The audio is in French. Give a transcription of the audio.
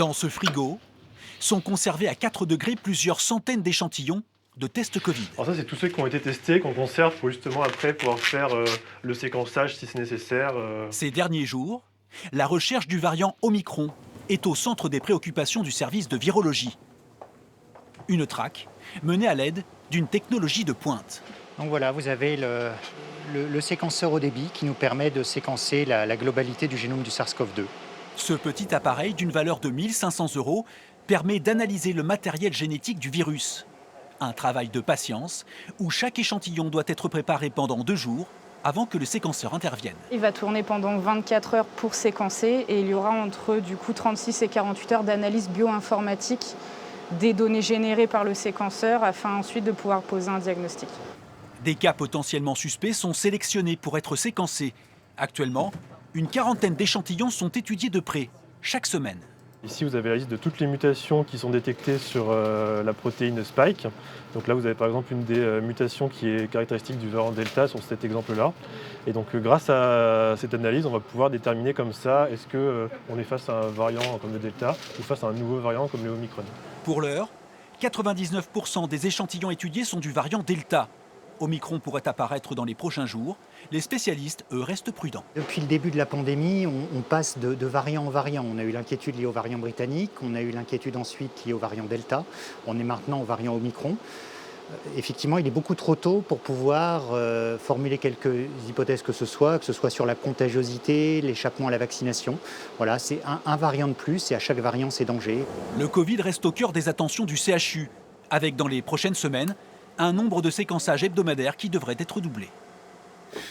Dans ce frigo sont conservés à 4 degrés plusieurs centaines d'échantillons de tests Covid. Alors ça, c'est tous ceux qui ont été testés, qu'on conserve pour justement après pouvoir faire le séquençage si c'est nécessaire. Ces derniers jours, la recherche du variant Omicron est au centre des préoccupations du service de virologie. Une traque menée à l'aide d'une technologie de pointe. Donc voilà, vous avez le séquenceur haut débit qui nous permet de séquencer la globalité du génome du SARS-CoV-2. Ce petit appareil d'une valeur de 1 500 € permet d'analyser le matériel génétique du virus. Un travail de patience où chaque échantillon doit être préparé pendant 2 jours avant que le séquenceur intervienne. Il va tourner pendant 24 heures pour séquencer et il y aura entre 36 et 48 heures d'analyse bioinformatique des données générées par le séquenceur afin ensuite de pouvoir poser un diagnostic. Des cas potentiellement suspects sont sélectionnés pour être séquencés. Actuellement, une quarantaine d'échantillons sont étudiés de près, chaque semaine. Ici, vous avez la liste de toutes les mutations qui sont détectées sur la protéine Spike. Donc là, vous avez par exemple une des mutations qui est caractéristique du variant Delta sur cet exemple-là. Et donc grâce à cette analyse, on va pouvoir déterminer comme ça, est-ce qu'on est face à un variant comme le Delta ou face à un nouveau variant comme le Omicron. Pour l'heure, 99% des échantillons étudiés sont du variant Delta. Omicron pourrait apparaître dans les prochains jours. Les spécialistes, eux, restent prudents. Depuis le début de la pandémie, on passe de variant en variant. On a eu l'inquiétude liée au variant britannique, on a eu l'inquiétude ensuite liée au variant Delta. On est maintenant au variant Omicron. Effectivement, il est beaucoup trop tôt pour pouvoir formuler quelques hypothèses que ce soit sur la contagiosité, l'échappement à la vaccination. Voilà, c'est un variant de plus et à chaque variant, c'est danger. Le Covid reste au cœur des attentions du CHU, avec dans les prochaines semaines un nombre de séquençages hebdomadaires qui devrait être doublé.